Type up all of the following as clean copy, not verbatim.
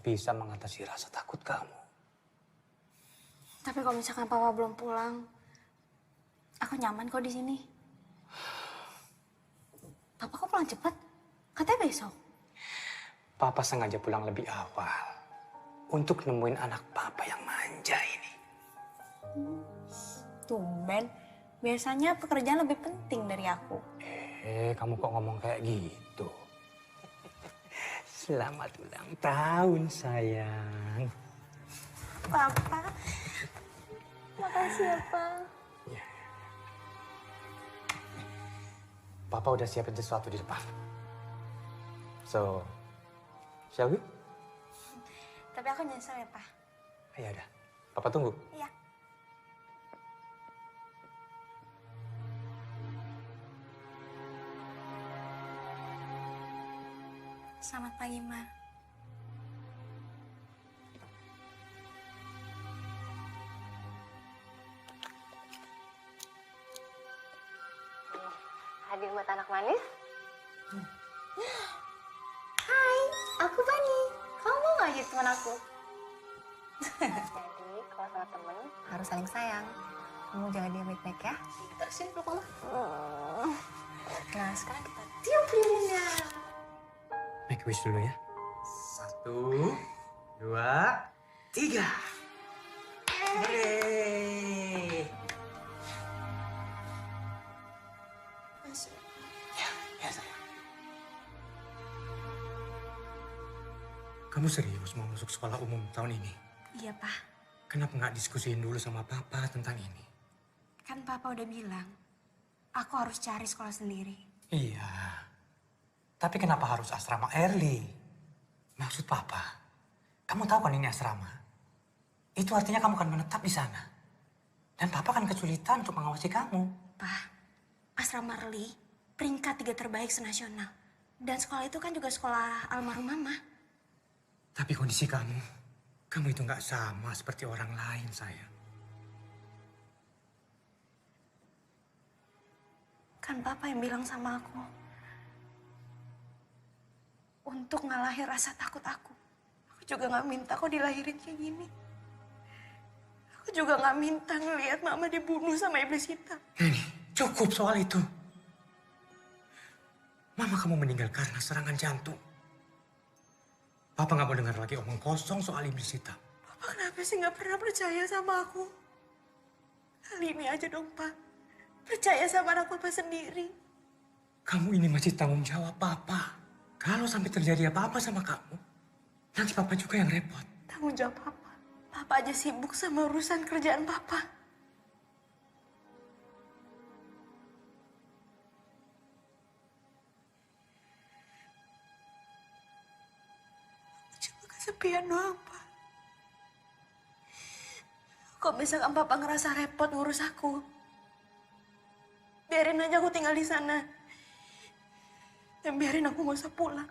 bisa mengatasi rasa takut kamu. Tapi kalau misalkan papa belum pulang, aku nyaman kok di sini. Papa kok pulang cepet? Katanya besok. Papa sengaja pulang lebih awal untuk nemuin anak papa yang manja ini. Tumben, biasanya pekerjaan lebih penting dari aku. Kamu kok ngomong kayak gitu? Selamat ulang tahun, sayang. Papa, makasih ya, Pak. Papa udah siapin sesuatu di depan. So, shall we? Tapi aku nyesel ya, Pak. Ya udah, Papa tunggu. Iya. Selamat pagi, Ma. Hadir buat anak manis. Hai, aku Bani. Kamu mau nggak jadi teman aku? Jadi kalau sama temen harus saling sayang. Kamu jaga dia baik-baik ya. Sini, peluk Mama. Nah sekarang kita tiup lilinnya. Make wish dulu ya. 1, 2, 3. Yeay. Ya sayang. Kamu serius mau masuk sekolah umum tahun ini? Iya, Pak. Kenapa nggak diskusiin dulu sama Papa tentang ini? Kan Papa udah bilang, aku harus cari sekolah sendiri. Iya. Tapi kenapa harus asrama early? Maksud Papa, kamu tahu kan ini asrama? Itu artinya kamu akan menetap di sana. Dan Papa kan kesulitan untuk mengawasi kamu. Pak, asrama Early peringkat 3 terbaik senasional. Dan sekolah itu kan juga sekolah almarhum Mama. Tapi kondisi kamu itu nggak sama seperti orang lain, sayang. Kan Papa yang bilang sama aku, untuk ngalahin rasa takut aku. Aku juga nggak minta kok dilahirin kayak gini. Aku juga nggak minta ngelihat Mama dibunuh sama iblis hitam. Ini cukup soal itu. Mama kamu meninggal karena serangan jantung. Papa nggak mau dengar lagi omong kosong soal iblis hitam. Papa kenapa sih nggak pernah percaya sama aku? Kali ini aja dong, Pak. Percaya sama anak Papa sendiri. Kamu ini masih tanggung jawab Papa. Kalau sampai terjadi apa-apa sama kamu, nanti Papa juga yang repot. Tanggung jawab Papa. Papa aja sibuk sama urusan kerjaan Papa. Cuma kesepian doang, Pak. Kok misalkan Papa ngerasa repot ngurus aku, biarin aja aku tinggal di sana. Dan biarin aku gak usah pulang.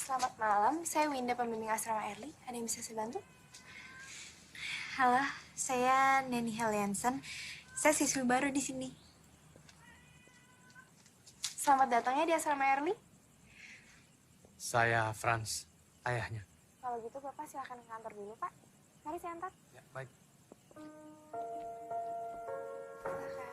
Selamat malam, saya Winda, pembimbing asrama Early. Ada yang bisa saya bantu? Halo, saya Neni Heliansen. Saya siswi baru di sini. Selamat datang ya di asrama Early. Saya Franz, ayahnya. Kalau gitu Bapak silahkan ke kantor dulu, Pak. Mari saya antar. Ya, baik. Silahkan.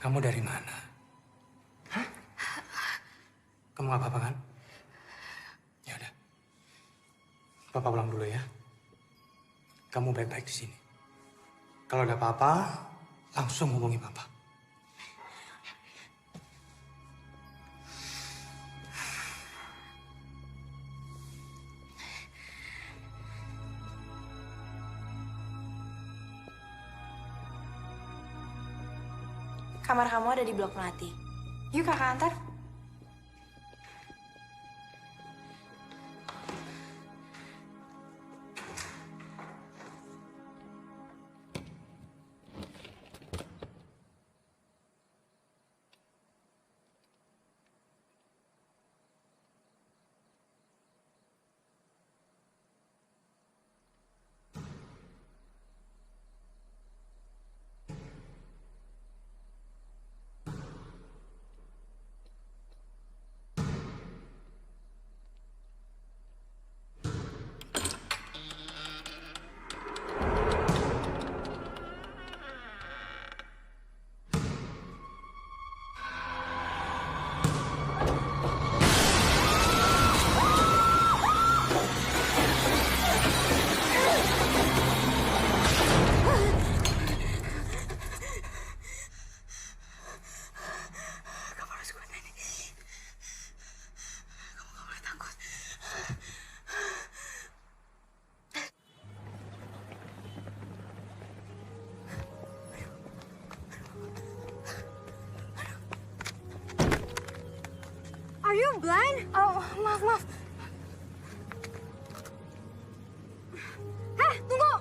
Kamu dari mana? Hah? Kamu gak apa-apa kan? Ya udah. Papa pulang dulu ya. Kamu baik-baik di sini. Kalau ada apa-apa, langsung hubungi Papa. Kamar kamu ada di blok melati. Yuk kakak antar. Are you blind? Oh, maaf. Heh, tunggu!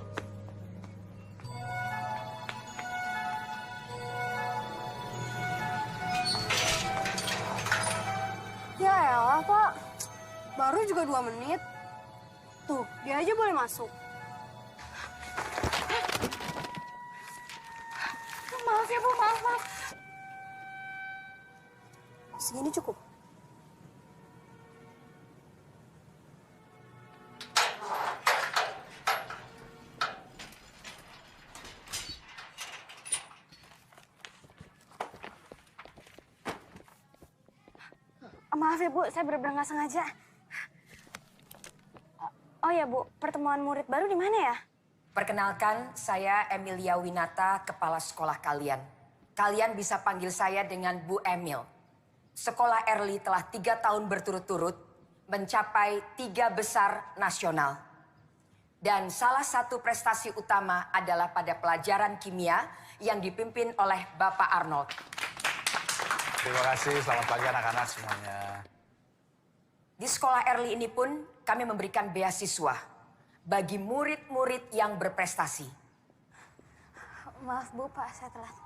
Ya elah, Pak. Baru juga 2 menit. Tuh, dia aja boleh masuk. Maaf ya Bu, maaf. Segini cukup. Maaf ya Bu, saya benar-benar nggak sengaja. Oh ya Bu, pertemuan murid baru di mana ya? Perkenalkan, saya Emilia Winata, kepala sekolah kalian. Kalian bisa panggil saya dengan Bu Emil. Sekolah Early telah 3 tahun berturut-turut mencapai 3 besar nasional. Dan salah satu prestasi utama adalah pada pelajaran kimia yang dipimpin oleh Bapak Arnold. Terima kasih, selamat pagi anak-anak semuanya. Di sekolah Early ini pun kami memberikan beasiswa bagi murid-murid yang berprestasi. Maaf Bu, Pak, saya telat.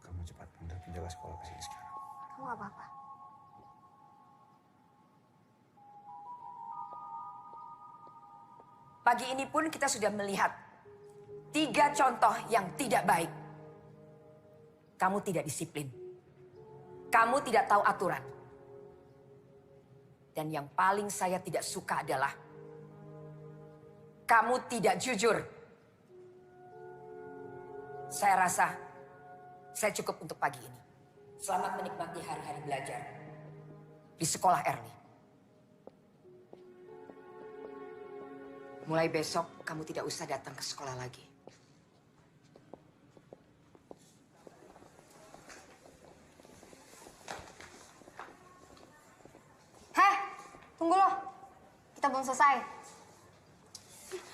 Kamu cepat pindah penjaga sekolah ke sini sekarang. Kamu nggak apa-apa. Pagi ini pun kita sudah melihat 3 contoh yang tidak baik. Kamu tidak disiplin. Kamu tidak tahu aturan. Dan yang paling saya tidak suka adalah kamu tidak jujur. Saya rasa saya cukup untuk pagi ini. Selamat menikmati hari-hari belajar di sekolah Early. Mulai besok kamu tidak usah datang ke sekolah lagi. Heh, tunggu loh. Kita belum selesai.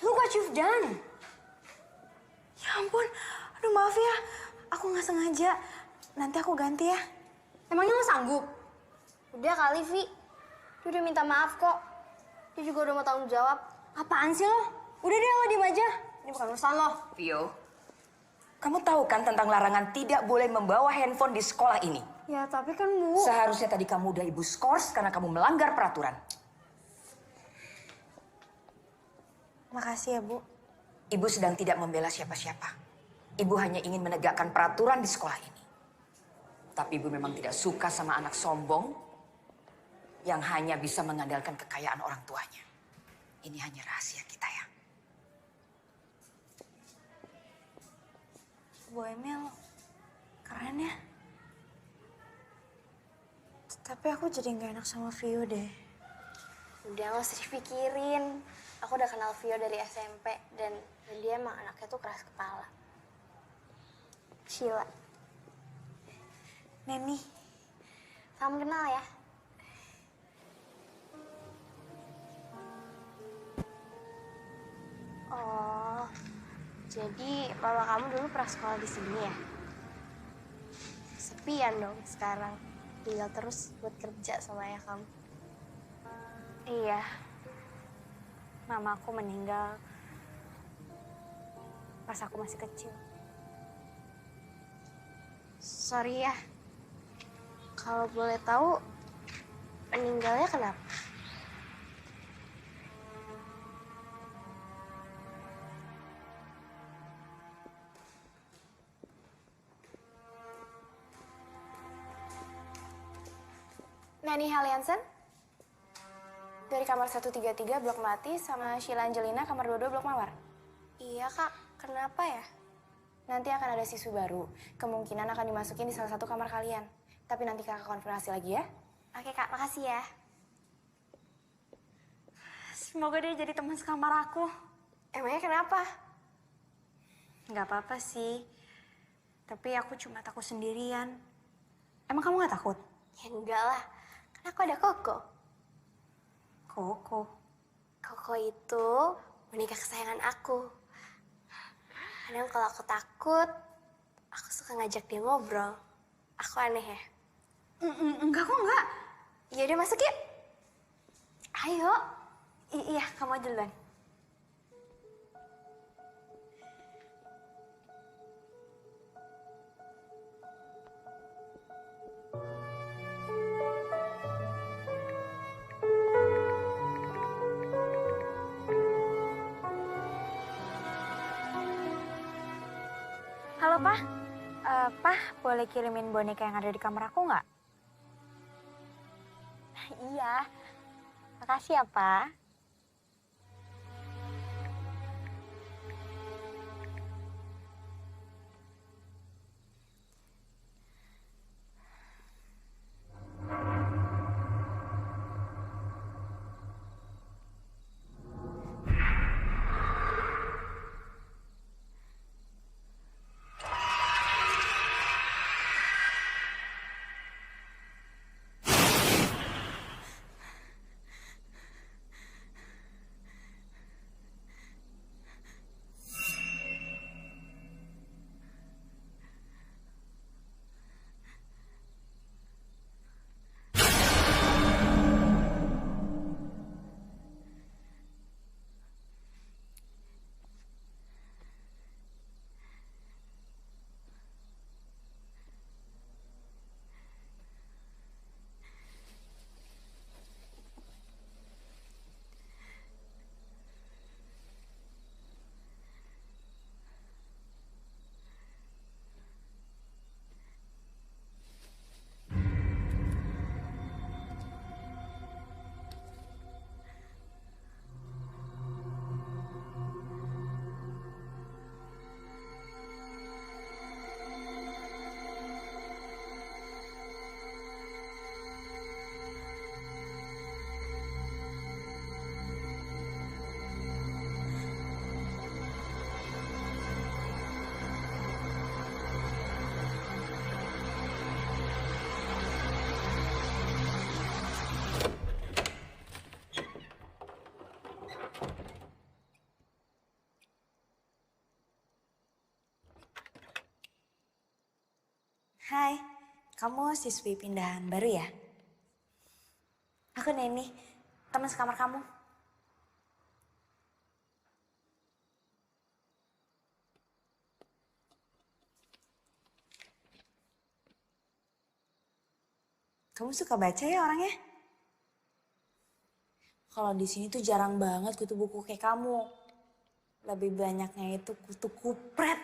Look what you've done. Ya ampun, aduh maaf ya. Aku nggak sengaja. Nanti aku ganti ya. Emangnya lo sanggup? Udah kali, Vi. Dia udah minta maaf kok. Dia juga udah mau tanggung jawab. Apaan sih lo? Udah deh, lo diem aja. Ini bukan urusan lo. Vio, kamu tahu kan tentang larangan tidak boleh membawa handphone di sekolah ini? Ya, tapi kan Bu. Seharusnya tadi kamu udah ibu skors karena kamu melanggar peraturan. Makasih ya, Bu. Ibu sedang tidak membela siapa-siapa. Ibu hanya ingin menegakkan peraturan di sekolah ini. Tapi ibu memang tidak suka sama anak sombong yang hanya bisa mengandalkan kekayaan orang tuanya. Ini hanya rahasia kita ya. Bu Emil, keren ya. Tapi aku jadi nggak enak sama Vio deh. Udah nggak usah dipikirin. Aku udah kenal Vio dari SMP dan dia emang anaknya tuh keras kepala. Sheila, Neni, salam kenal ya. Oh, jadi mama kamu dulu pernah sekolah di sini ya? Sepian dong sekarang. Tinggal terus buat kerja sama ayah kamu. iya. Mama aku meninggal pas aku masih kecil. Sorry ya. Kalau boleh tahu, meninggalnya kenapa? Nani Haliansen dari kamar 133 Blok Melati sama Sheila Angelina kamar 22 Blok Mawar. Iya kak, kenapa ya? Nanti akan ada siswi baru. Kemungkinan akan dimasukin di salah satu kamar kalian. Tapi nanti kakak konfirmasi lagi ya. Oke kak, makasih ya. Semoga dia jadi teman sekamar aku. Emangnya kenapa? Nggak apa-apa sih. Tapi aku cuma takut sendirian. Emang kamu nggak takut? Ya enggak lah, kan aku ada Koko. Koko. Koko itu boneka kesayangan aku. Kadang kalau aku takut, aku suka ngajak dia ngobrol. Aku aneh ya? Enggak kok enggak. Ya udah masuk yuk. Ayo. Iya, kamu aja duluan. Halo, Pak. Pak, boleh kirimin boneka yang ada di kamar aku nggak? Iya. Makasih ya, Pak. Hai, kamu siswi pindahan baru ya? Aku Neni, teman sekamar kamu. Kamu suka baca ya orangnya? Kalau di sini tuh jarang banget kutu buku kayak kamu. Lebih banyaknya itu kutu kupret.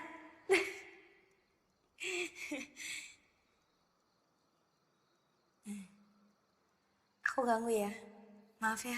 Aku ganggu ya, maaf ya.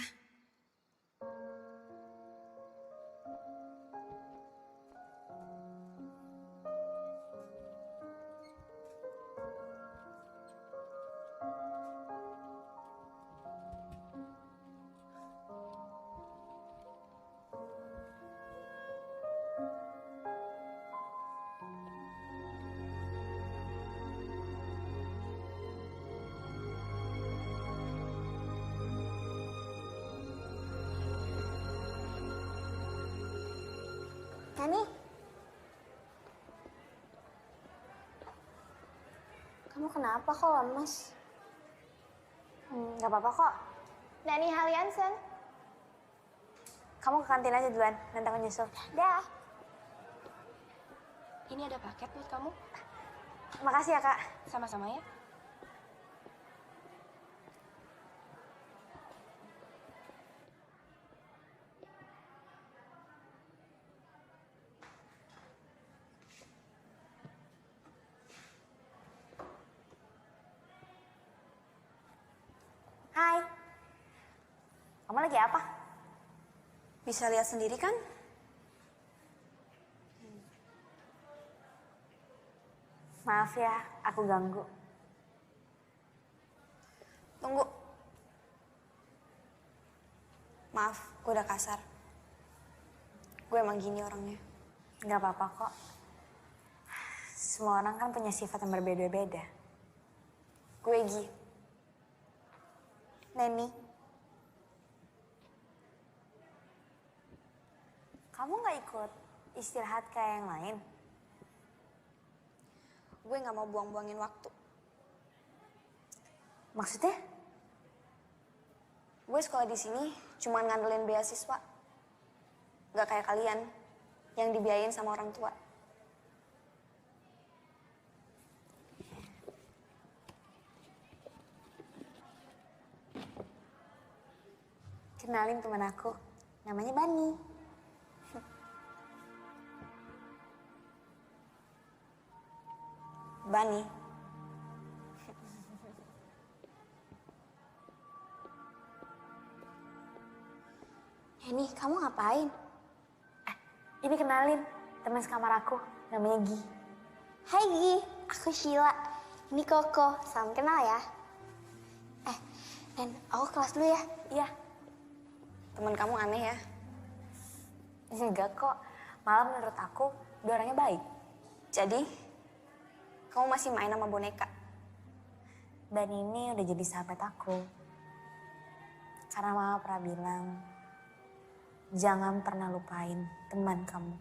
Nani? Kamu kenapa kok lemes? Gak apa-apa kok. Nani Haliansen. Kamu ke kantin aja duluan, nanti aku nyusul. Dah. Ini ada paket buat kamu. Makasih ya, Kak. Sama-sama ya. Hai. Kamu lagi apa? Bisa lihat sendiri kan? Maaf ya, aku ganggu. Tunggu. Maaf, gue udah kasar. Gue emang gini orangnya. Gak apa-apa kok. Semua orang kan punya sifat yang berbeda-beda. Gue Gi. Neni. Kamu gak ikut istirahat kayak yang lain? Gue gak mau buang-buangin waktu. Maksudnya? Gue sekolah di sini cuma ngandelin beasiswa. Gak kayak kalian yang dibiayain sama orang tua. Kenalin teman aku, namanya Bani. Bani. Neni, kamu ngapain? Ini kenalin, teman sekamar aku, namanya Gi. Hai Gi, aku Sheila. Ini Koko, salam kenal ya. Nen, aku kelas dulu ya. Iya. Teman kamu aneh ya? Enggak kok, malah menurut aku dia orangnya baik. Jadi, kamu masih main sama boneka? Dan ini udah jadi sahabat aku. Karena mama pernah bilang, jangan pernah lupain teman kamu.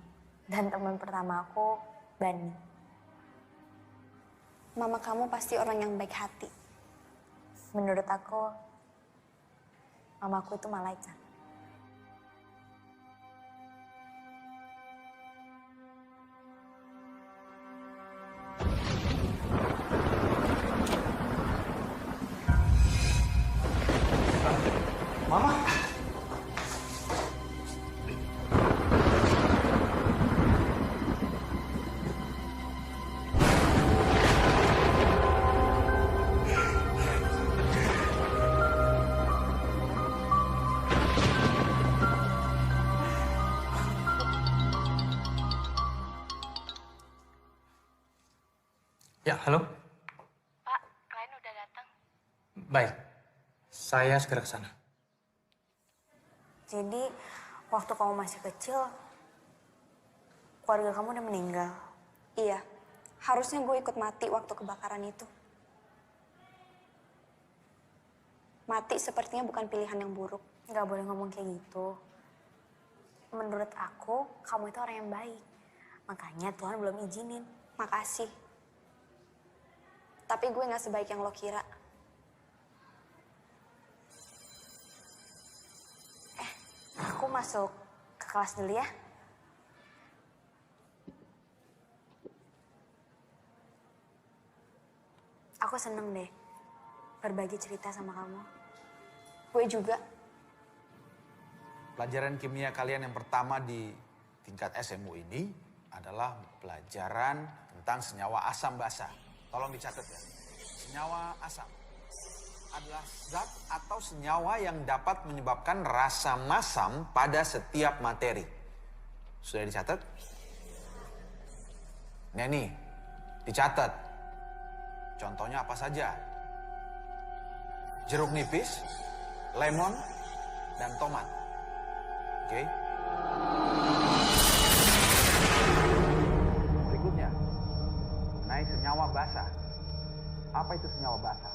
Dan teman pertama aku, Bani. Mama kamu pasti orang yang baik hati. Menurut aku, mamaku itu malaikat. Mama. Ya, halo. Pak, klien udah datang. Baik, saya segera ke sana. Jadi, waktu kamu masih kecil, keluarga kamu udah meninggal. Iya, harusnya gue ikut mati waktu kebakaran itu. Mati sepertinya bukan pilihan yang buruk. Gak boleh ngomong kayak gitu. Menurut aku, kamu itu orang yang baik. Makanya Tuhan belum izinin. Makasih. Tapi gue gak sebaik yang lo kira. Aku masuk ke kelas dulu ya. Aku seneng deh berbagi cerita sama kamu. Gue juga. Pelajaran kimia kalian yang pertama di tingkat SMU ini adalah pelajaran tentang senyawa asam basa. Tolong dicatat ya. Senyawa asam adalah zat atau senyawa yang dapat menyebabkan rasa masam pada setiap materi. Sudah dicatat? Neni, dicatat. Contohnya apa saja? Jeruk nipis, lemon, dan tomat. Oke? Berikutnya, naik senyawa basa. Apa itu senyawa basa?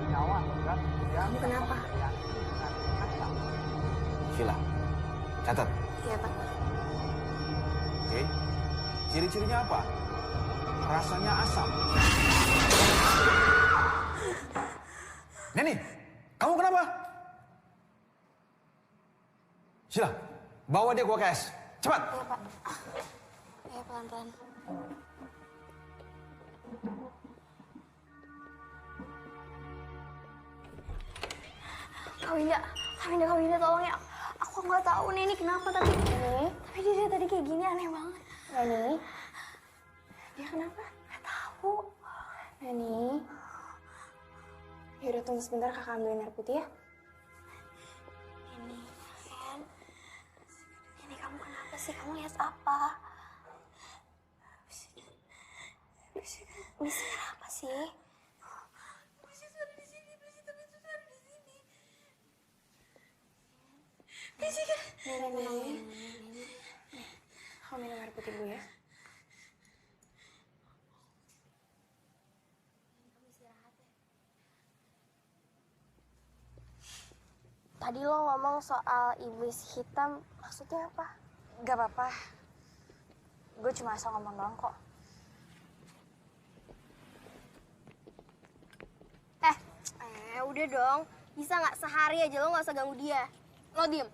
Senyawa atau zat yang Kamu kenapa? bereaksi dengan asam. Sheila, catat. Iya, Pak. Ciri-cirinya apa? Rasanya asam. Neni, kamu kenapa? Sheila, bawa dia ke UKS. Cepat. Iya, Pak. Ayo pelan-pelan. Kak Winda, tolong ya. Aku nggak tahu nih ini kenapa tapi dia tadi kayak gini aneh banget. Neni, dia kenapa? Nggak tahu. Neni, ya udah tunggu sebentar kakak ambilin air putih ya. Neni, kamu kenapa sih? Kamu lihat apa? Bisik apa sih? Neni. Kamu minum air putih dulu ya. Tadi lo ngomong soal iblis hitam, maksudnya apa? Gak apa-apa. Gue cuma asal ngomong doang kok. Udah dong. Bisa nggak sehari aja lo nggak usah ganggu dia. Lo diem.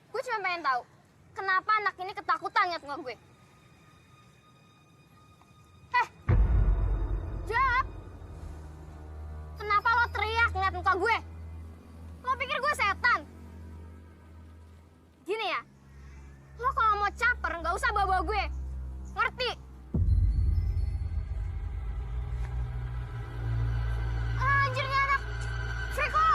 Gue cuma pengen tahu, kenapa anak ini ketakutan ngeliat muka gue? Jawab! Kenapa lo teriak ngeliat muka gue? Lo pikir gue setan? Gini ya, lo kalau mau caper nggak usah bawa-bawa gue. Ngerti? Anjir nih anak! Freko!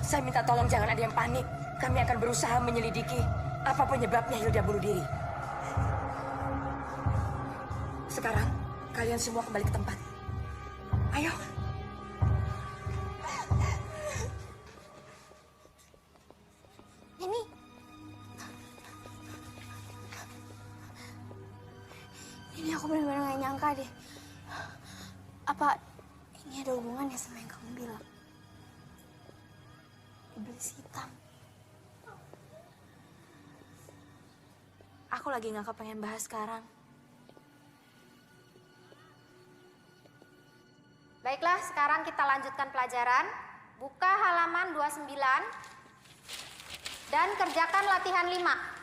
Saya minta tolong jangan ada yang panik. Kami akan berusaha menyelidiki apa penyebabnya Hilda bunuh diri. Sekarang kalian semua kembali ke tempat. Ayo. Ini aku benar-benar gak nyangka deh. Apa ini ada hubungannya sama yang kamu bilang? Iblis hitam. Aku lagi gak kepengen bahas sekarang. Baiklah, sekarang kita lanjutkan pelajaran. Buka halaman 29 dan kerjakan latihan 5.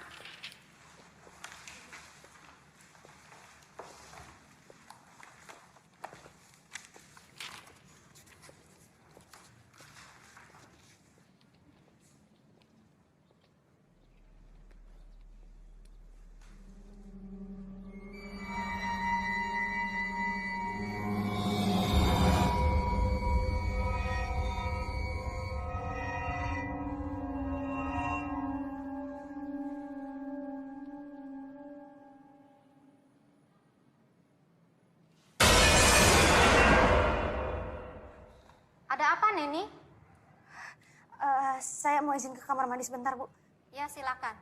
saya mau izin ke kamar mandi sebentar, Bu. Ya, silakan.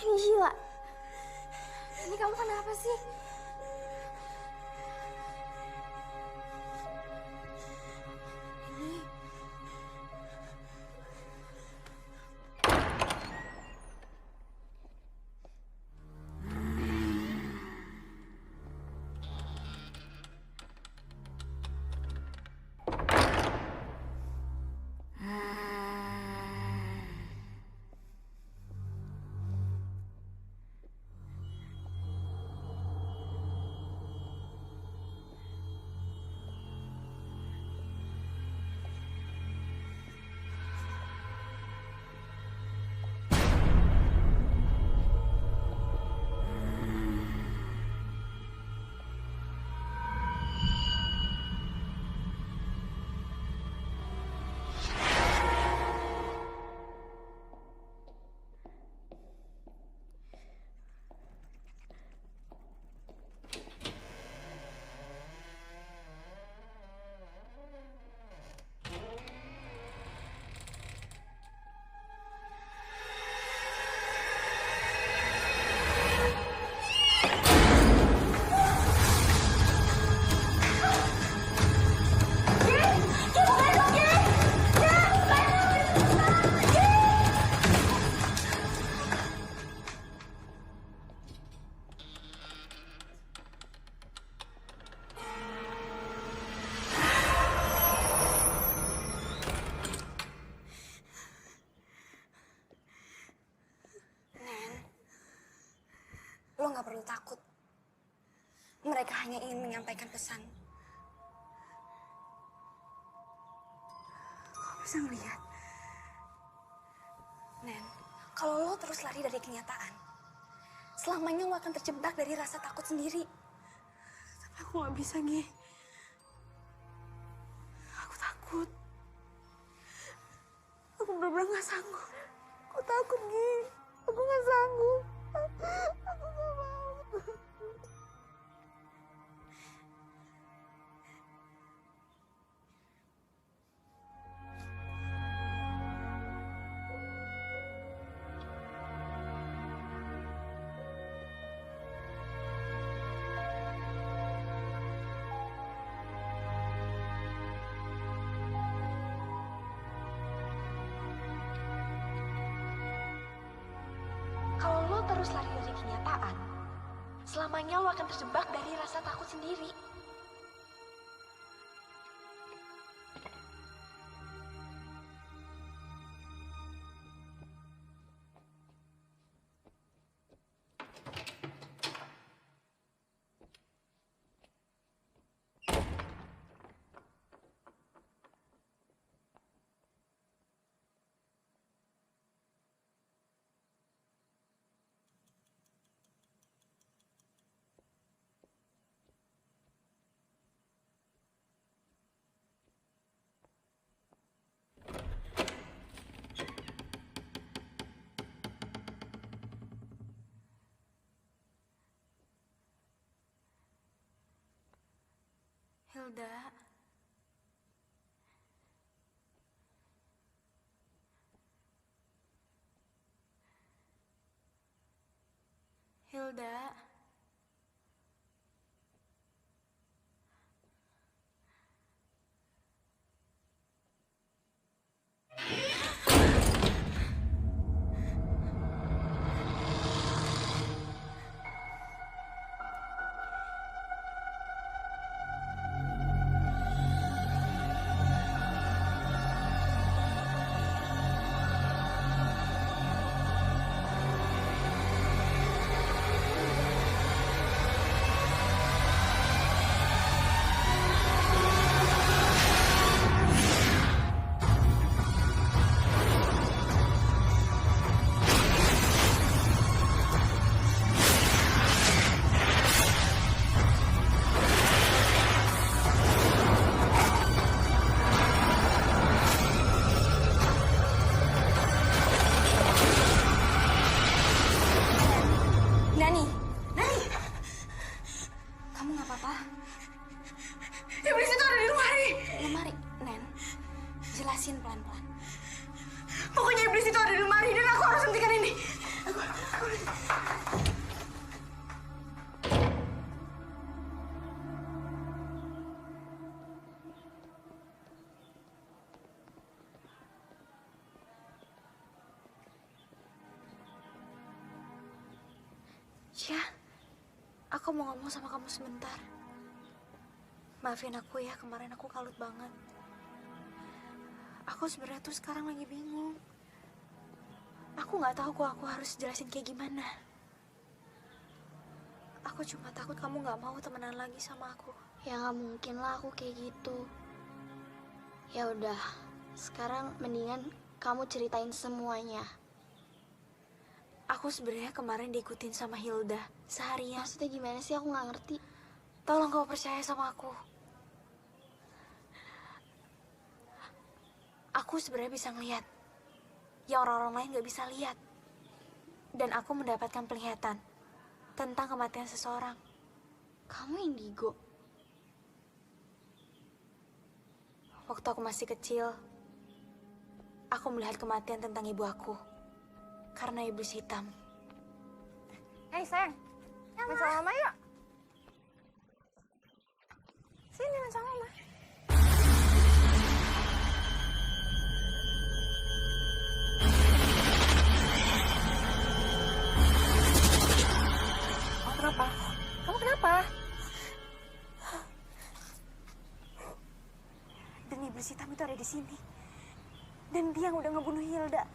Ini Sheila. Ini kamu kenapa sih? Lo nggak perlu takut. Mereka hanya ingin menyampaikan pesan. Lo bisa ngeliat, Nen, kalau lo terus lari dari kenyataan, selamanya lo akan terjebak dari rasa takut sendiri. Tapi aku nggak bisa, Gi. Aku takut. Aku bener-bener nggak sanggup. Aku takut, Gi. Aku nggak sanggup. Aku nggak mau. Kalau lo terus lari dari kenyataan, selamanya lo akan terjebak dari rasa takut sendiri. Hilda. Nani, Nani, kamu nggak apa-apa? Iblis itu ada di lemari. Lemari, Nen. Jelasin pelan-pelan. Pokoknya iblis itu ada di lemari dan aku harus hentikan ini. Ya, aku mau ngomong sama kamu sebentar. Maafin aku ya, kemarin aku kalut banget. Aku sebenarnya tuh sekarang lagi bingung. Aku nggak tahu kok aku harus jelasin kayak gimana. Aku cuma takut kamu nggak mau temenan lagi sama aku. Ya nggak mungkin lah aku kayak gitu. Ya udah, sekarang mendingan kamu ceritain semuanya. Aku sebenarnya kemarin diikutin sama Hilda seharian. Maksudnya gimana sih? Aku nggak ngerti. Tolong kau percaya sama aku. Aku sebenarnya bisa ngeliat yang orang-orang lain nggak bisa lihat. Dan aku mendapatkan penglihatan tentang kematian seseorang. Kamu indigo. Waktu aku masih kecil, aku melihat kematian tentang ibu aku karena iblis hitam. Hei sayang, main sama mama yuk. Sini main sama mama. Kamu kenapa? Kamu kenapa? Dan iblis hitam itu ada di sini. Dan dia yang udah ngebunuh Hilda.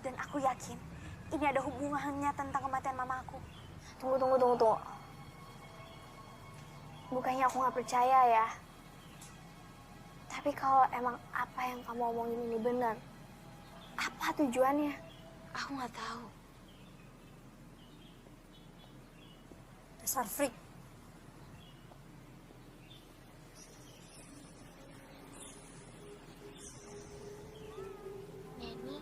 Dan aku yakin ini ada hubungannya tentang kematian mama aku. Tunggu. Bukannya aku nggak percaya ya. Tapi kalau emang apa yang kamu omongin ini benar, apa tujuannya? Aku nggak tahu. Dasar freak. Neni,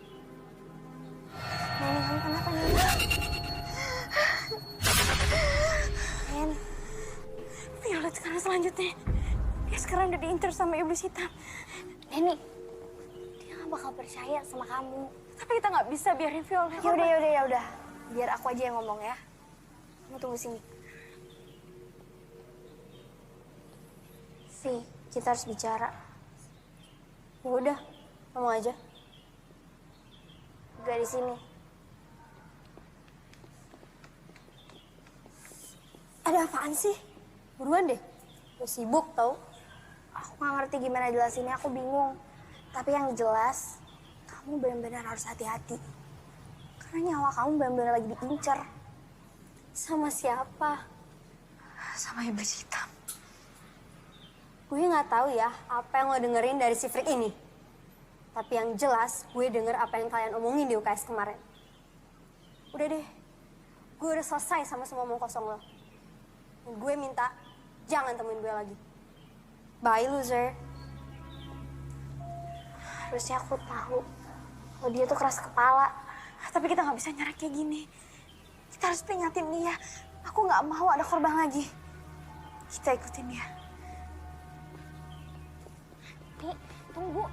Neni, kamu kenapa Neni? Nen, Violet sekarang selanjutnya. Dia sekarang udah diincar sama iblis hitam. Neni, dia nggak bakal percaya sama kamu. Tapi kita nggak bisa biarin Violet. Ya udah. Biar aku aja yang ngomong ya. Kamu tunggu sini. Vi, kita harus bicara. Ya udah, ngomong aja. Gak di sini. Ada apaan sih? Buruan deh. Gue sibuk tau. Aku nggak ngerti gimana jelasinnya, aku bingung. Tapi yang jelas, kamu benar-benar harus hati-hati. Karena nyawa kamu benar-benar lagi diincar. Sama siapa? Sama iblis hitam. Gue nggak tahu ya apa yang lo dengerin dari si freak ini. Tapi yang jelas gue denger apa yang kalian omongin di UKS kemarin. Udah deh, gue udah selesai sama semua omong kosong lo. Dan gue minta jangan temuin gue lagi. Bye loser. Harusnya aku tahu kalau dia tuh keras kepala. Tapi kita nggak bisa nyerah kayak gini. Kita harus peringatin dia. Aku nggak mau ada korban lagi. Kita ikutin dia. Nih, tunggu.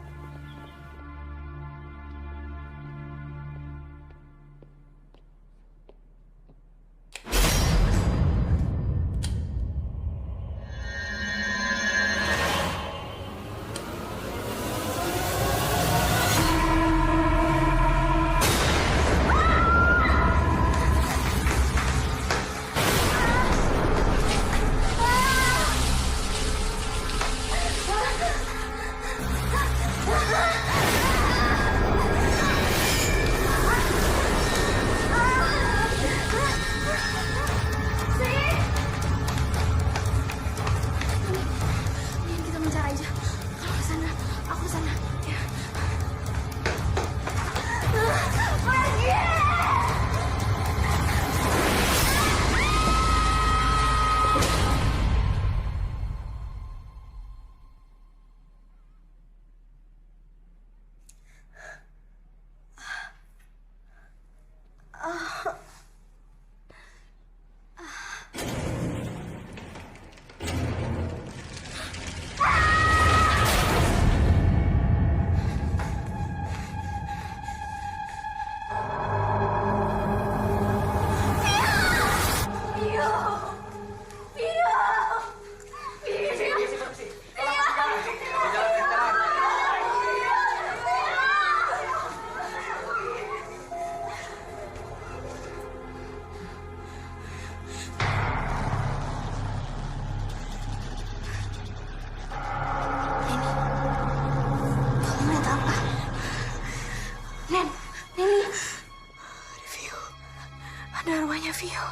Ada rumahnya Vio.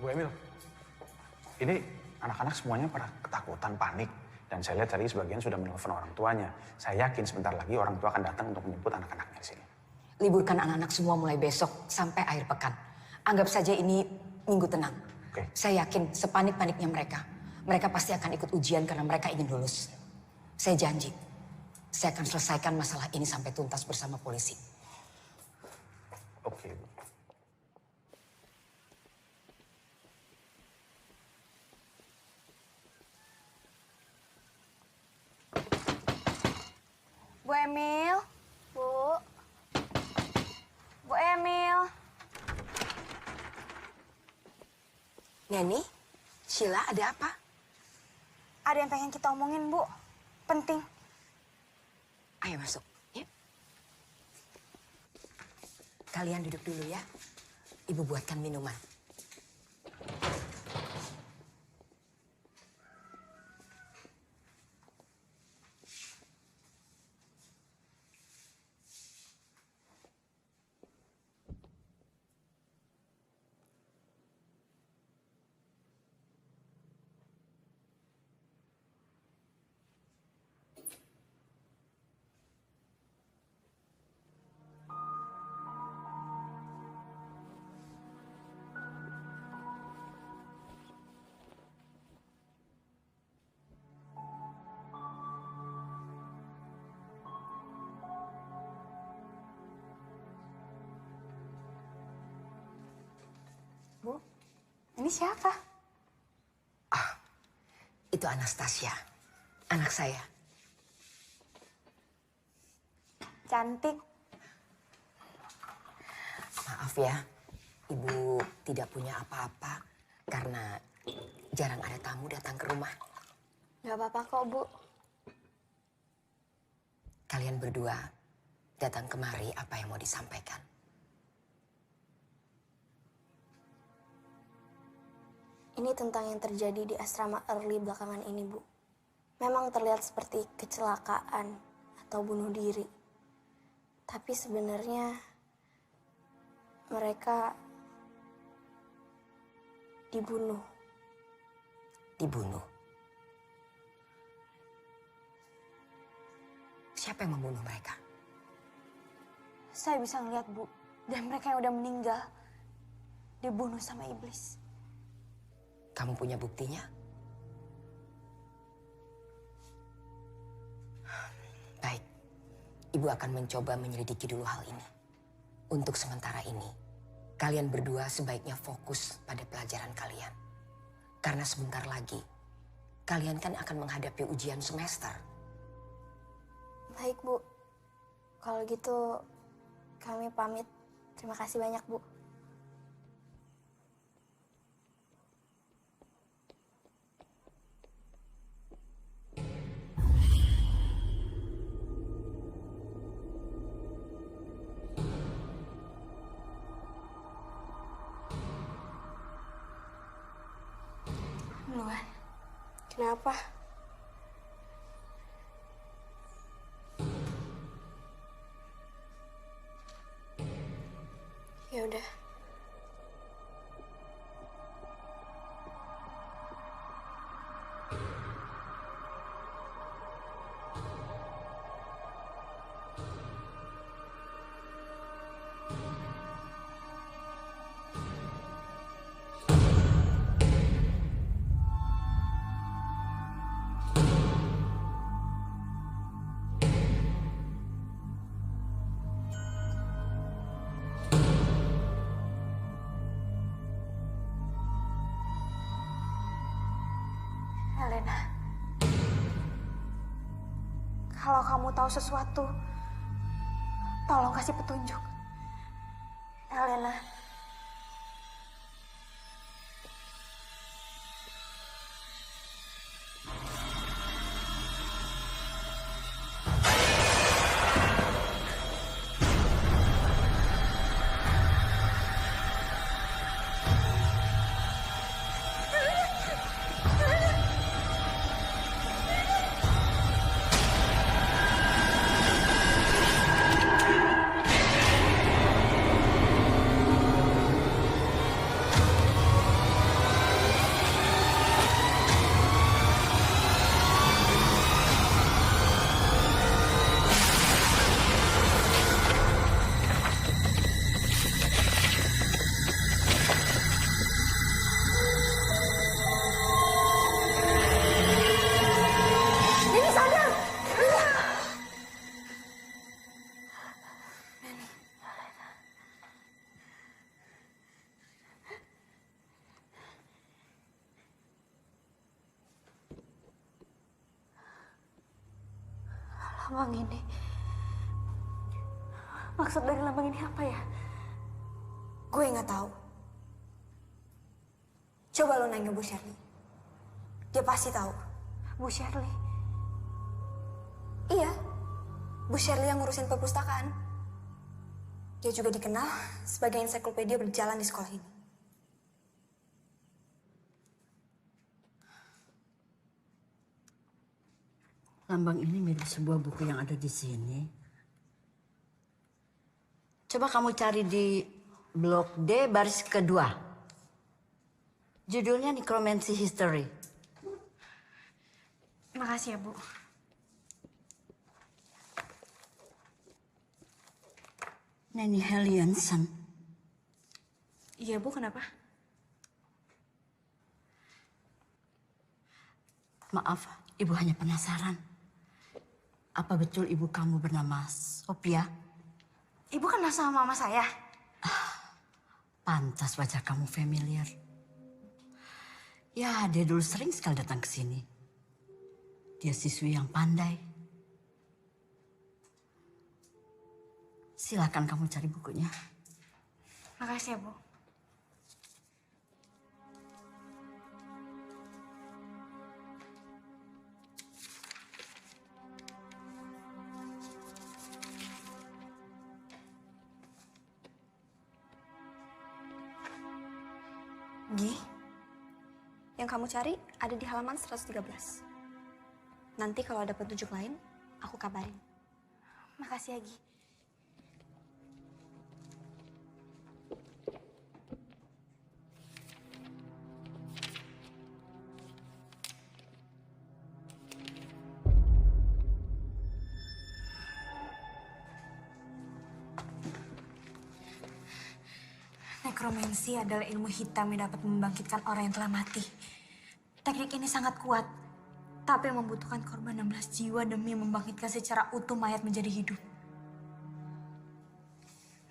Bu Emil, ini anak-anak semuanya pada ketakutan, panik. Dan saya lihat tadi sebagian sudah menelpon orang tuanya. Saya yakin sebentar lagi orang tua akan datang untuk menjemput anak-anaknya di sini. Liburkan anak-anak semua mulai besok sampai akhir pekan. Anggap saja ini minggu tenang. Oke. Saya yakin sepanik-paniknya mereka. Mereka pasti akan ikut ujian karena mereka ingin lulus. Saya janji, saya akan selesaikan masalah ini sampai tuntas bersama polisi. Oke, Bu. Bu Emil. Bu. Bu Emil. Neni, Sheila ada apa? Ada yang pengen kita omongin, Bu. Penting. Ayo masuk, ya. Kalian duduk dulu ya. Ibu buatkan minuman. Bu, ini siapa? Itu Anastasia, anak saya. Cantik. Maaf ya, Ibu tidak punya apa-apa karena jarang ada tamu datang ke rumah. Gak apa-apa kok, Bu. Kalian berdua datang kemari, apa yang mau disampaikan? Ini tentang yang terjadi di asrama Early belakangan ini, Bu. Memang terlihat seperti kecelakaan atau bunuh diri. Tapi sebenarnya mereka dibunuh. Dibunuh. Siapa yang membunuh mereka? Saya bisa ngeliat, Bu. Dan mereka yang udah meninggal dibunuh sama iblis. Kamu punya buktinya? Baik, Ibu akan mencoba menyelidiki dulu hal ini. Untuk sementara ini, kalian berdua sebaiknya fokus pada pelajaran kalian. Karena sebentar lagi, kalian kan akan menghadapi ujian semester. Baik, Bu. Kalau gitu kami pamit. Terima kasih banyak, Bu. Luan. Kenapa? Ya udah. Elena. Kalau kamu tahu sesuatu, tolong kasih petunjuk. Elena. Lambang ini. Maksud dari lambang ini apa ya? Gue nggak tahu. Coba lo nanya Bu Shirley. Dia pasti tahu. Bu Shirley. Iya, Bu Shirley yang ngurusin perpustakaan. Dia juga dikenal sebagai ensiklopedia berjalan di sekolah ini. Lambang ini mirip sebuah buku yang ada di sini. Coba kamu cari di blok D baris kedua. Judulnya Necromancy History. Makasih ya, Bu. Nanny Hellianson. Iya, Bu, kenapa? Maaf, Ibu hanya penasaran. Apa betul ibu kamu bernama Sophia? Ibu kenal sama mama saya? Pantas wajah kamu familiar. Ya, dia dulu sering sekali datang ke sini. Dia siswi yang pandai. Silakan kamu cari bukunya. Makasih ya, Bu. Gi, yang kamu cari ada di halaman 113. Nanti kalau ada petunjuk lain, aku kabarin. Makasih ya, Gi. Nekromansi adalah ilmu hitam yang dapat membangkitkan orang yang telah mati. Teknik ini sangat kuat, tapi membutuhkan korban 16 jiwa demi membangkitkan secara utuh mayat menjadi hidup.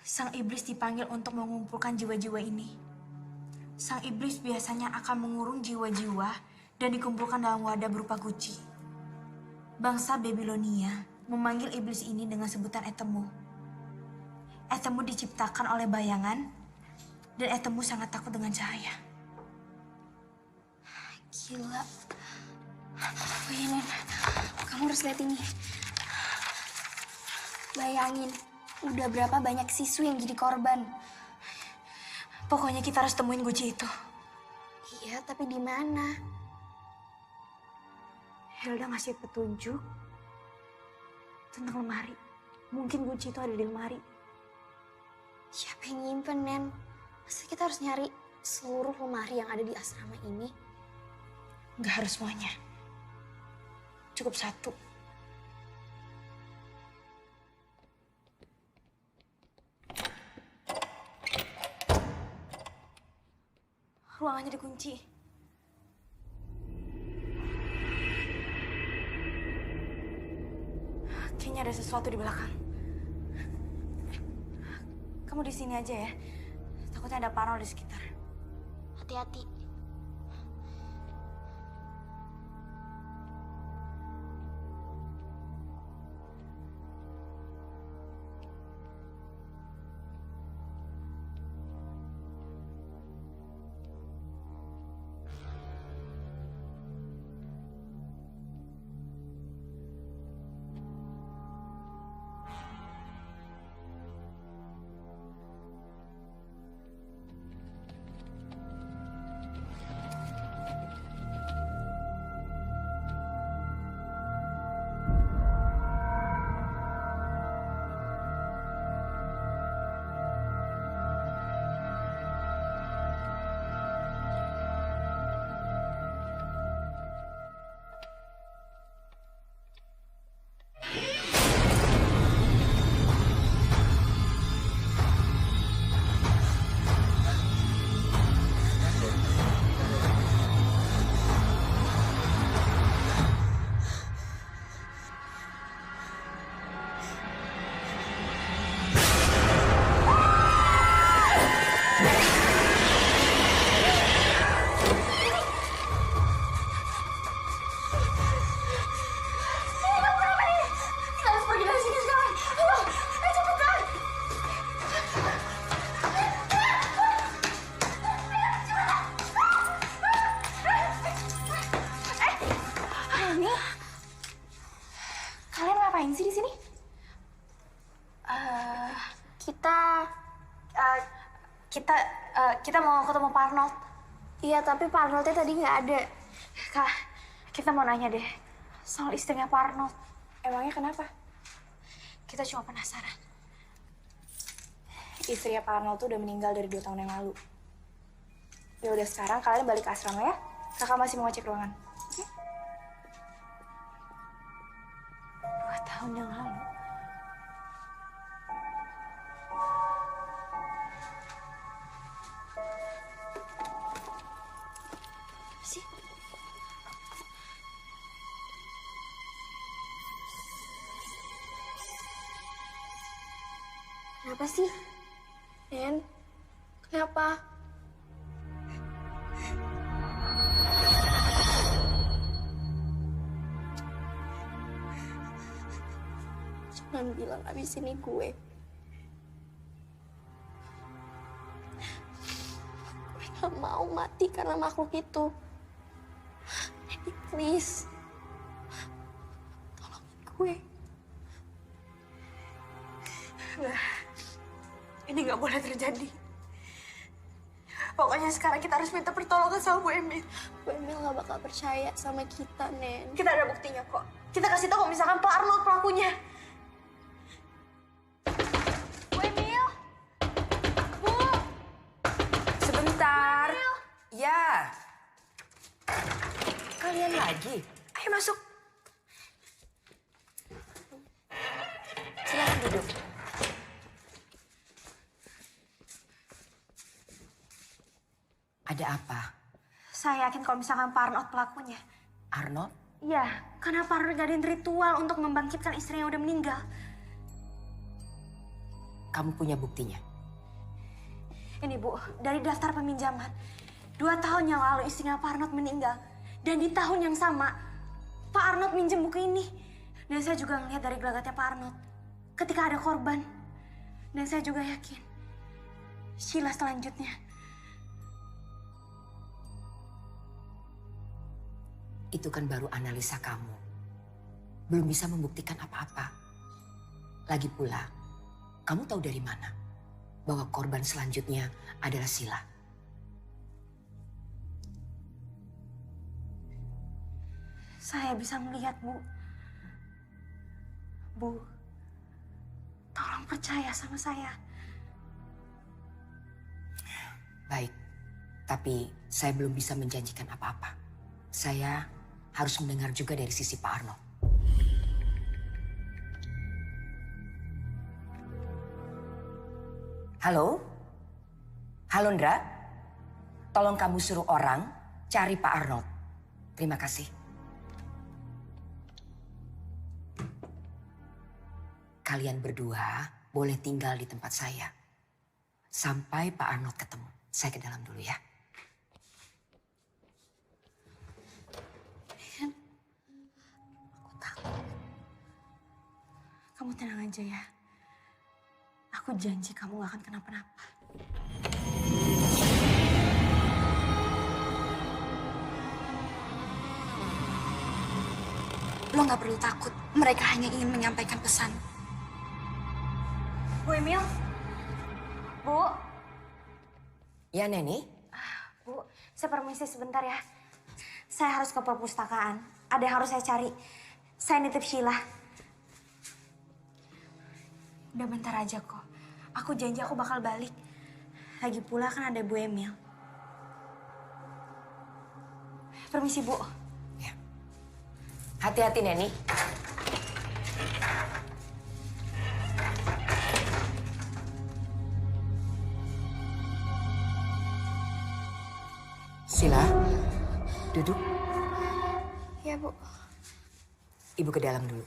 Sang iblis dipanggil untuk mengumpulkan jiwa-jiwa ini. Sang iblis biasanya akan mengurung jiwa-jiwa dan dikumpulkan dalam wadah berupa guci. Bangsa Babilonia memanggil iblis ini dengan sebutan Etemu. Etemu diciptakan oleh bayangan, dan Etemu sangat takut dengan cahaya. Gila. Oh iya, Nen. Kamu harus lihat ini. Bayangin, udah berapa banyak siswi yang jadi korban. Pokoknya kita harus temuin guci itu. Iya, tapi di mana? Hilda ngasih petunjuk tentang lemari. Mungkin guci itu ada di lemari. Siapa yang nyimpen, Nen? Masa kita harus nyari seluruh lemari yang ada di asrama ini? Nggak harus semuanya. Cukup satu. Ruangannya dikunci. Kayaknya ada sesuatu di belakang. Kamu di sini aja ya. Takutnya ada parno di sekitar. Hati-hati. Kita mau ketemu Pak Arnold. Iya, tapi Pak Arnoldnya tadi nggak ada. Kak, kita mau nanya deh soal istrinya Pak Arnold. Emangnya kenapa? Kita cuma penasaran. Istrinya Pak Arnold tuh udah meninggal dari 2 tahun yang lalu. Ya udah, sekarang kalian balik ke asrama ya. Kakak masih mau ngecek ruangan. 2 tahun yang lalu. Sih. Kenapa sih? Nen, kenapa? Jangan bilang abis ini gue. Gue gak mau mati karena makhluk itu. Nenek, please. Tolongin gue. Enggak. Ini nggak boleh terjadi. Pokoknya sekarang kita harus minta pertolongan sama Bu Emil. Bu Emil gak bakal percaya sama kita, Nen. Kita ada buktinya kok. Kita kasih tahu kalau misalkan Pak Arnold pelakunya. Bu Emil! Bu! Sebentar. Ya. Kalian lagi. Ayo masuk. Silakan duduk. Ada apa? Saya yakin kalau misalkan Pak Arnold pelakunya. Arnold? Iya, karena Pak Arnold ngadain ritual untuk membangkitkan istrinya yang udah meninggal. Kamu punya buktinya? Ini Bu, dari daftar peminjaman. 2 tahun yang lalu istrinya Pak Arnold meninggal. Dan di tahun yang sama, Pak Arnold minjem buku ini. Dan saya juga ngeliat dari gelagatnya Pak Arnold. Ketika ada korban. Dan saya juga yakin. Sheila selanjutnya. Itu kan baru analisa kamu. Belum bisa membuktikan apa-apa. Lagi pula, kamu tahu dari mana bahwa korban selanjutnya adalah Sheila? Saya bisa melihat, Bu. Bu, tolong percaya sama saya. Baik, tapi saya belum bisa menjanjikan apa-apa. Saya harus mendengar juga dari sisi Pak Arnold. Halo? Halo, Ndra? Tolong kamu suruh orang cari Pak Arnold. Terima kasih. Kalian berdua boleh tinggal di tempat saya. Sampai Pak Arnold ketemu. Saya ke dalam dulu ya. Kamu tenang aja ya. Aku janji kamu gak akan kenapa-napa. Lo gak perlu takut. Mereka hanya ingin menyampaikan pesan. Bu Emil? Bu? Ya, Neni? Bu, saya permisi sebentar ya. Saya harus ke perpustakaan. Ada yang harus saya cari. Saya nitip Sheila. Udah bentar aja kok. Aku janji aku bakal balik. Lagi pula kan ada Bu Emil. Permisi, Bu. Ya. Hati-hati, Neni. Sheila, duduk. Ya, Bu. Ibu ke dalam dulu.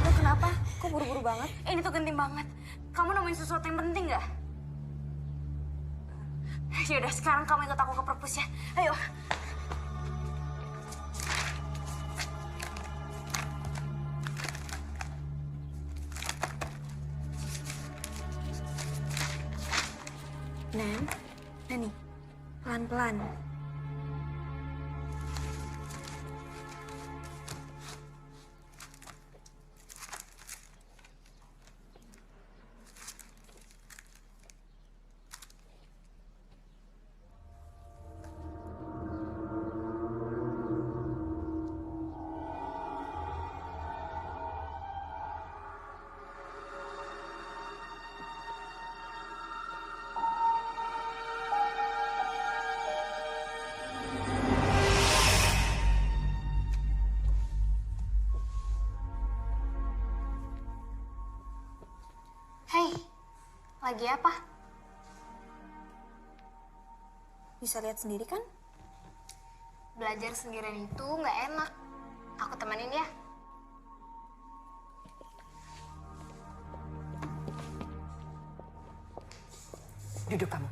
Lo kenapa? Kok buru-buru banget? Ini tuh genting banget. Kamu nemuin sesuatu yang penting gak? Yaudah, sekarang kamu ikut aku ke perpus ya. Ayo. Neni, pelan-pelan. Lagi apa? Bisa lihat sendiri kan? Belajar sendirian itu nggak enak. Aku temenin ya. Duduk kamu.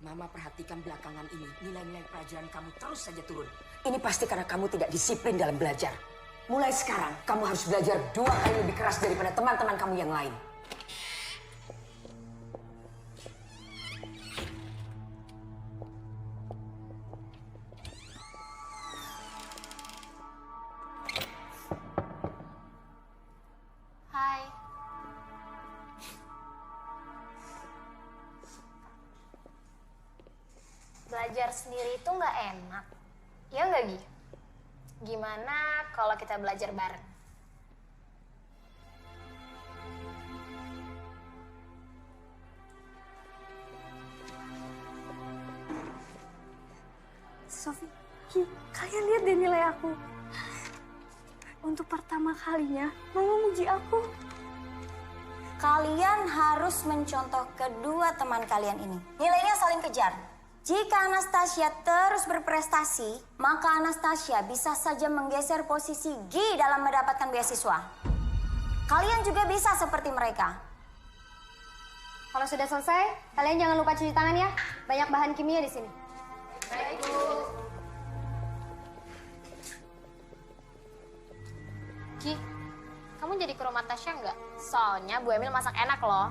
Mama perhatikan belakangan ini, nilai-nilai pelajaran kamu terus saja turun. Ini pasti karena kamu tidak disiplin dalam belajar. Mulai sekarang, kamu harus belajar 2 kali lebih keras daripada teman-teman kamu yang lain. Hai. Belajar sendiri itu nggak enak. Ya nggak, Gi? Gimana kalau kita belajar bareng? Sofi, Ki, kalian lihat deh nilai aku. Untuk pertama kalinya, Mama muji aku. Kalian harus mencontoh kedua teman kalian ini. Nilainya saling kejar. Jika Anastasia terus berprestasi, maka Anastasia bisa saja menggeser posisi Gi dalam mendapatkan beasiswa. Kalian juga bisa seperti mereka. Kalau sudah selesai, kalian jangan lupa cuci tangan ya. Banyak bahan kimia di sini. Baik, Bu. Ki, kamu jadi ke rumah Tasya nggak? Soalnya Bu Emil masak enak loh.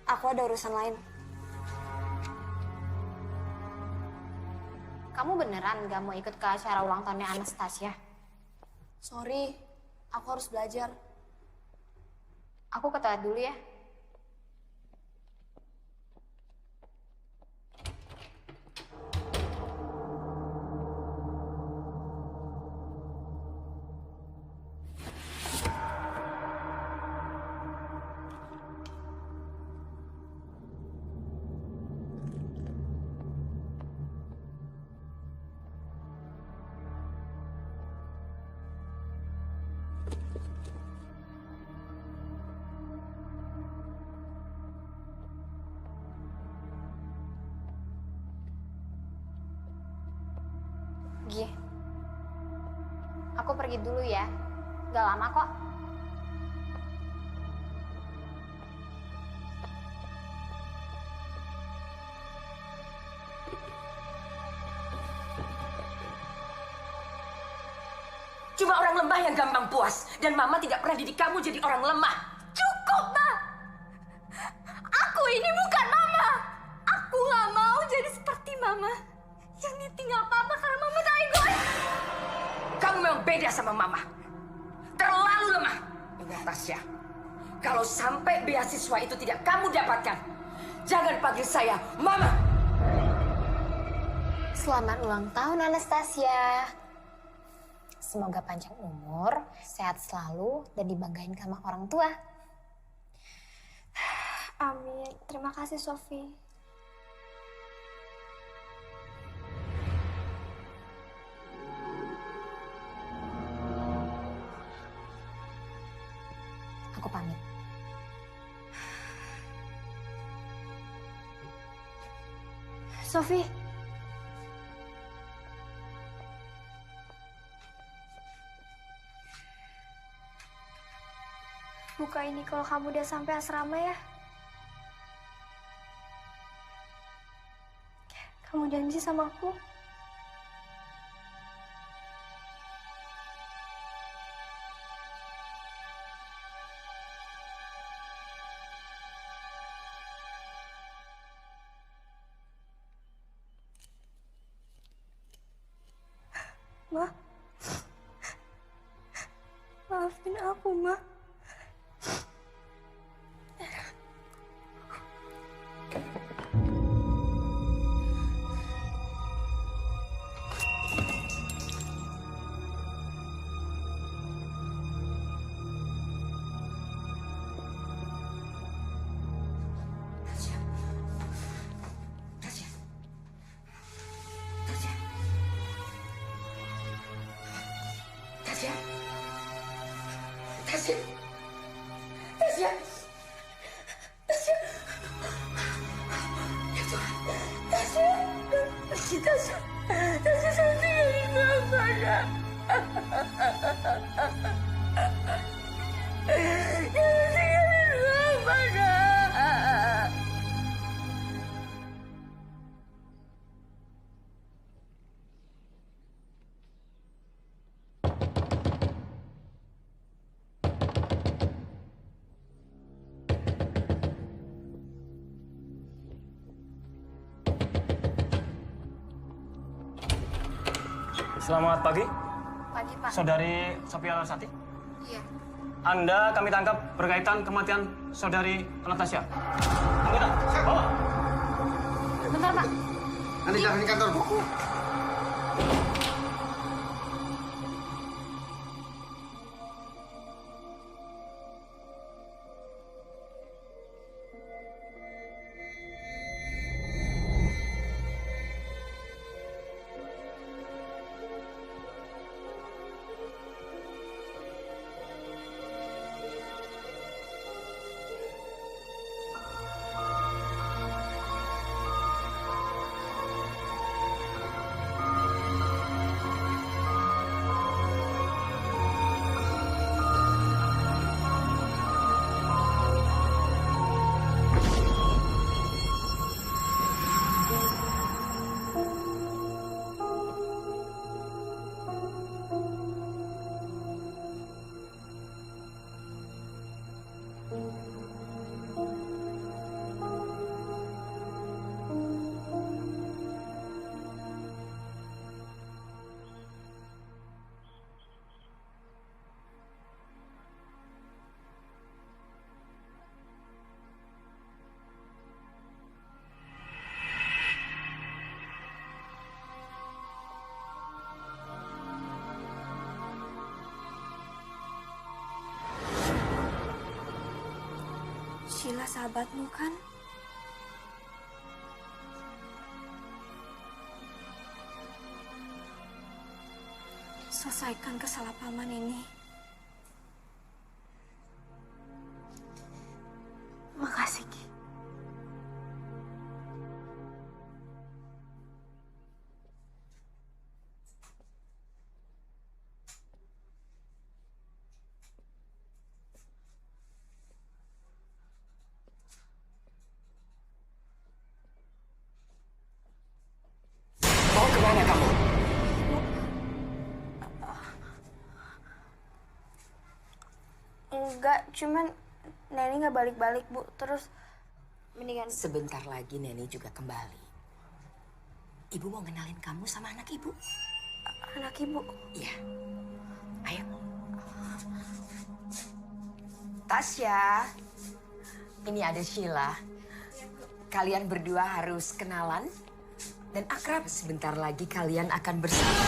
Aku ada urusan lain. Kamu beneran nggak mau ikut ke acara ulang tahunnya Anastasia? Sorry, aku harus belajar. Aku ke toilet dulu ya. Gi, aku pergi dulu ya. Gak lama kok. Cuma orang lemah yang gampang puas. Dan Mama tidak pernah didik kamu jadi orang lemah. Cukup, Ma! Aku ini bukan Mama! Aku nggak mau jadi seperti Mama. Yang ditinggal Papa karena Mama tak egois. Kamu memang beda sama Mama. Terlalu lemah. Ingat Tasya, kalau sampai beasiswa itu tidak kamu dapatkan, jangan panggil saya Mama. Selamat ulang tahun Anastasia. Semoga panjang umur, sehat selalu, dan dibanggain sama orang tua. Amin. Terima kasih, Sofi. Aku pamit. Sofi. Buka ini kalau kamu udah sampai asrama ya. Kamu janji sama aku? Ma. Maafin aku, Ma. Tasya. Tasya. Tasya. Ya Tuhan. Tasya. Tasya. Tasya saya tinggalin Mama, Kak. Jangan tinggalin Mama, Kak. Selamat pagi, Pagi, Pak. Saudari Sophia Larsati. Iya. Anda kami tangkap berkaitan kematian Saudari Anastasia. Anggota, bawa. Bentar, Pak. Nanti jangan di kantor buku. Sheila sahabatmu kan? Selesaikan kesalahpahaman ini. Makasih, Ki. Mau kemana kamu? Enggak, cuman Neni nggak balik-balik, Bu. Terus mendingan Sebentar lagi Neni juga kembali. Ibu mau kenalin kamu sama anak ibu. anak Ibu. Iya. Ayo. Tasya. Ini ada Sheila. Kalian berdua harus kenalan dan akrab. Sebentar lagi kalian akan bersama.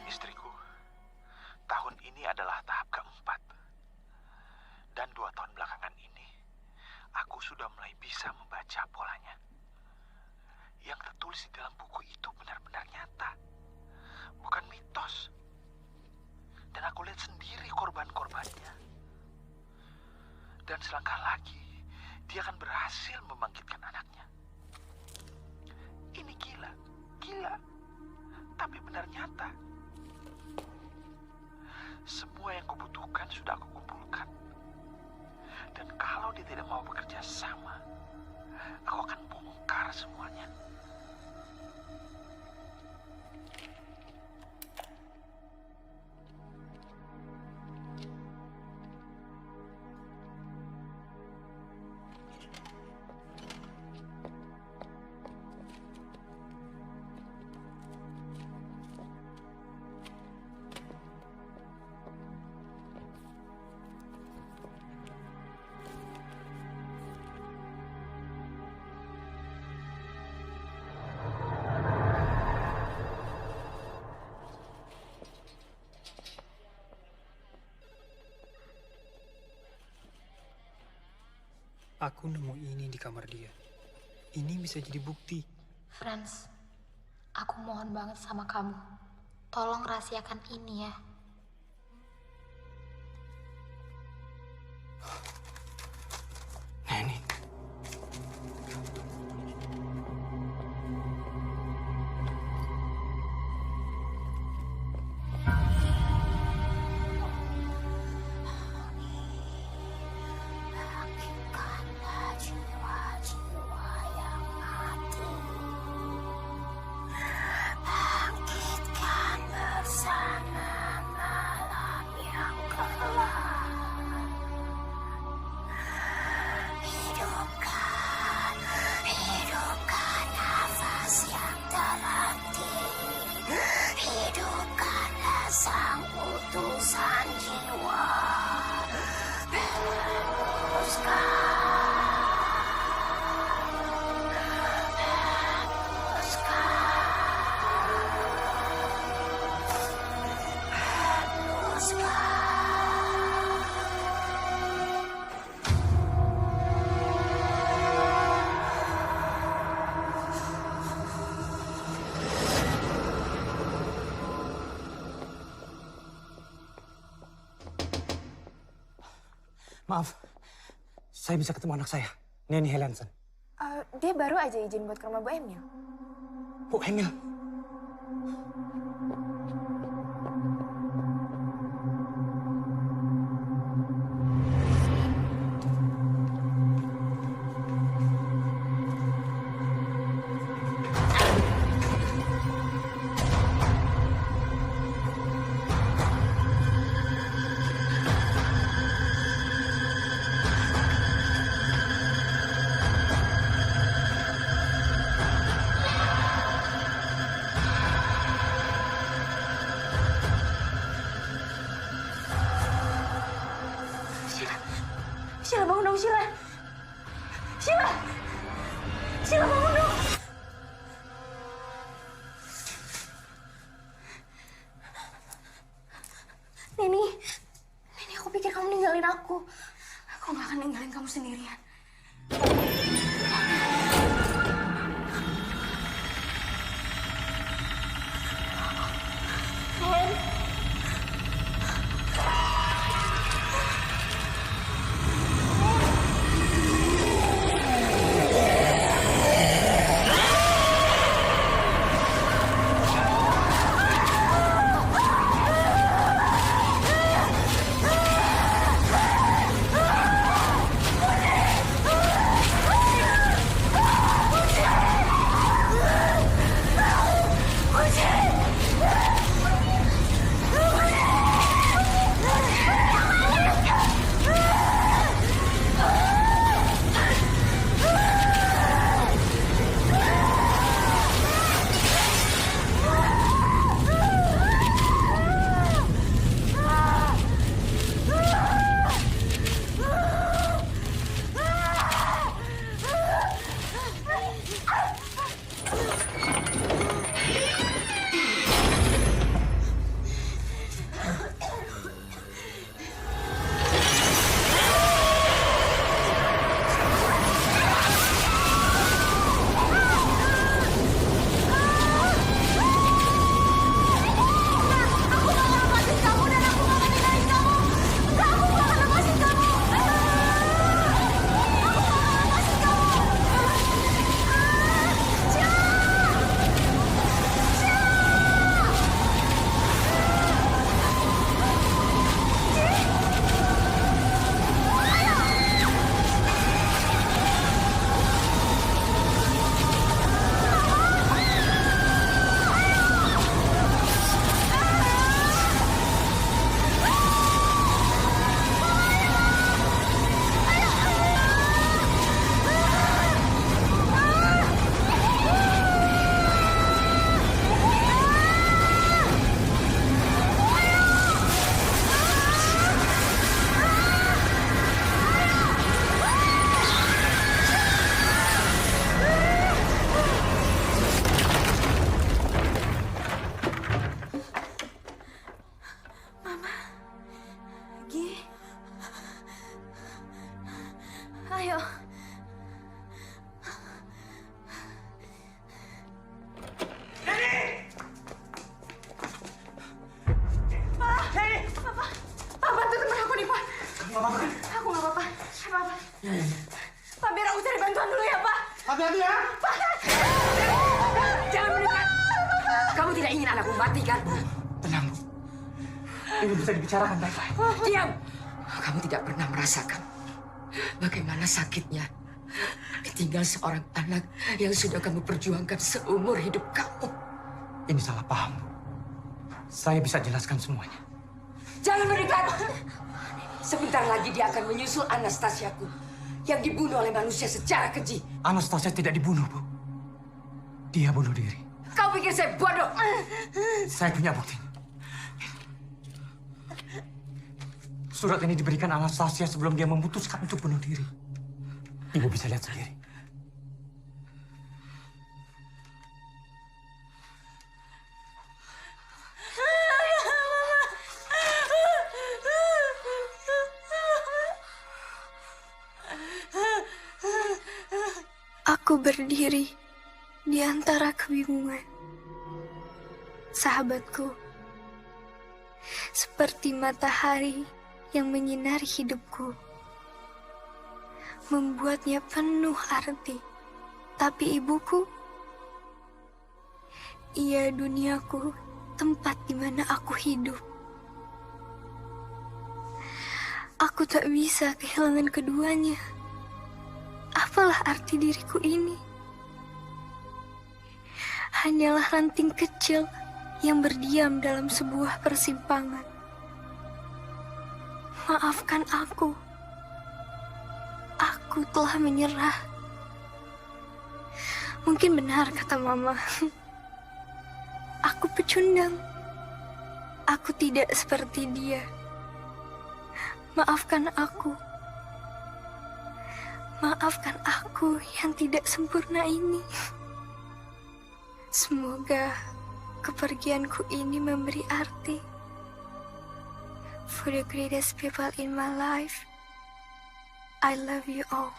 Istriku, tahun ini adalah tahap keempat. Dan 2 tahun belakangan ini, aku sudah mulai bisa membaca polanya. Yang tertulis di dalam buku itu benar-benar nyata, bukan mitos. Dan aku lihat sendiri korban-korbannya. Dan selangkah lagi, dia akan berhasil membangkitkan anaknya. Ini gila, tapi benar nyata. Semua yang kubutuhkan sudah aku kumpulkan. Dan kalau dia tidak mau bekerja sama, aku akan bongkar semuanya. Aku nemu ini di kamar dia. Ini bisa jadi bukti. Franz, aku mohon banget sama kamu. Tolong rahasiakan ini ya. Neni. Maaf, saya bisa ketemu anak saya, Neni Helenson. Dia baru aja izin buat ke rumah Bu Emil. Bu Emil. Sheila bangun dong, Sheila. Sheila! Sheila bangun dong. Neni, aku pikir kamu ninggalin aku. Aku gak akan ninggalin kamu sendirian. Hati-hati ya. Jangan mendekat. Kamu tidak ingin anakmu mati, kan? Tenang, Bu. Ini bisa dibicarakan baik-baik. Diam! Kamu tidak pernah merasakan bagaimana sakitnya ditinggal seorang anak yang sudah kamu perjuangkan seumur hidup kamu. Ini salah paham, Bu. Saya bisa jelaskan semuanya. Jangan mendekat! Sebentar lagi dia akan menyusul Anastasiaku yang dibunuh oleh manusia secara keji. Anastasia tidak dibunuh, Bu. Dia bunuh diri. Kau pikir saya bodoh? Saya punya bukti. Surat ini diberikan Anastasia sebelum dia memutuskan untuk bunuh diri. Ibu bisa lihat sendiri. Aku berdiri di antara kebingungan. Sahabatku, seperti matahari yang menyinari hidupku, membuatnya penuh arti. Tapi ibuku, ia duniaku, tempat di mana aku hidup. Aku tak bisa kehilangan keduanya. Apalah arti diriku ini? Hanyalah ranting kecil yang berdiam dalam sebuah persimpangan. Maafkan aku. Aku telah menyerah. Mungkin benar kata Mama. Aku pecundang. Aku tidak seperti dia. Maafkan aku. Maafkan aku yang tidak sempurna ini. Semoga kepergianku ini memberi arti. For the greatest people in my life, I love you all.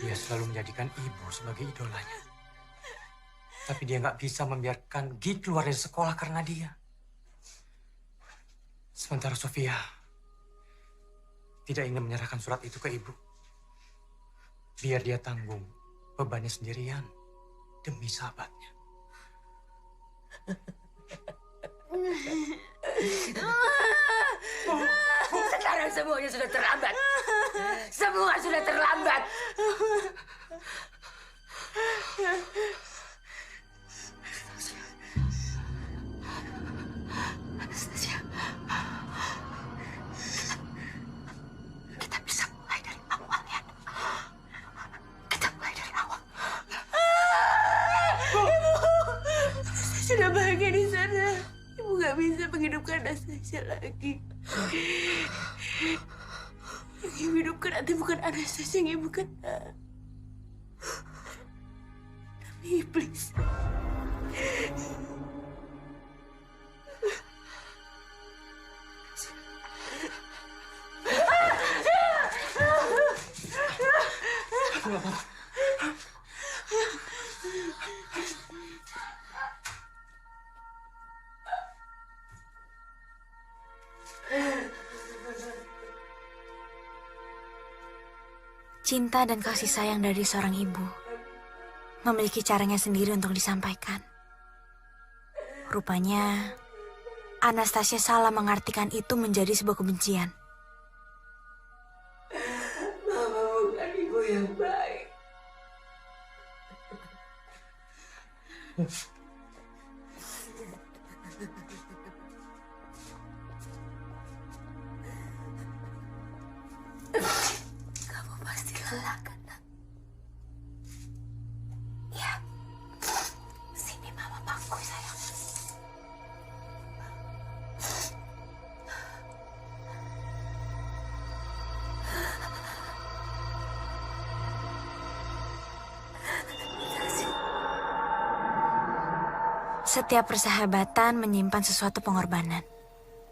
Dia selalu menjadikan ibu sebagai idolanya. Tapi dia nggak bisa membiarkan Gi keluar dari sekolah karena dia. Sementara Sofia tidak ingin menyerahkan surat itu ke ibu. Biar dia tanggung bebannya sendirian demi sahabatnya. Sekarang semuanya sudah terlambat. Semua sudah terlambat. Anastasia. Kita bisa mulai dari awal, ya. Kita mulai dari awal. Saya sudah bahagia di sana. Ibu gak bisa menghidupkan Anastasia lagi. Yang ibu hidupkan nanti bukan Anastasia yang ibu kenal. Tapi iblis. Cinta dan kasih sayang dari seorang ibu memiliki caranya sendiri untuk disampaikan. Rupanya, Anastasia salah mengartikan itu menjadi sebuah kebencian. Mama bukan ibu yang baik. Kamu pasti lelah kan? Ya. Sini Mama bangku sayang. Setiap persahabatan menyimpan sesuatu pengorbanan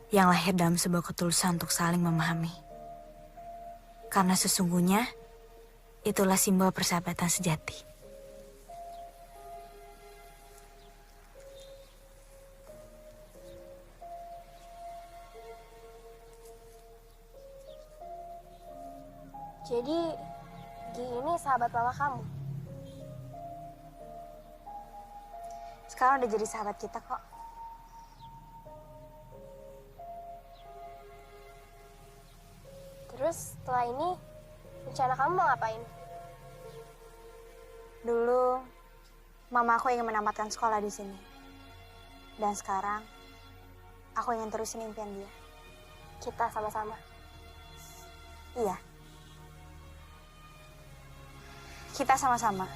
yang lahir dalam sebuah ketulusan untuk saling memahami. Karena sesungguhnya itulah simbol persahabatan sejati. Jadi, gini sahabat mama kamu. Sekarang udah jadi sahabat kita kok. Terus setelah ini, rencana kamu mau ngapain? Dulu, mama aku ingin menamatkan sekolah di sini. Dan sekarang, aku ingin terusin impian dia. Kita sama-sama. Iya. Kita sama-sama.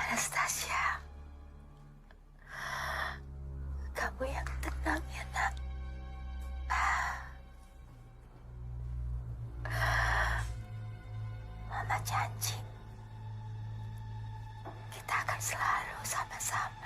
Anastasia, kamu yang tenang ya nak. Mama janji kita akan selalu sama-sama.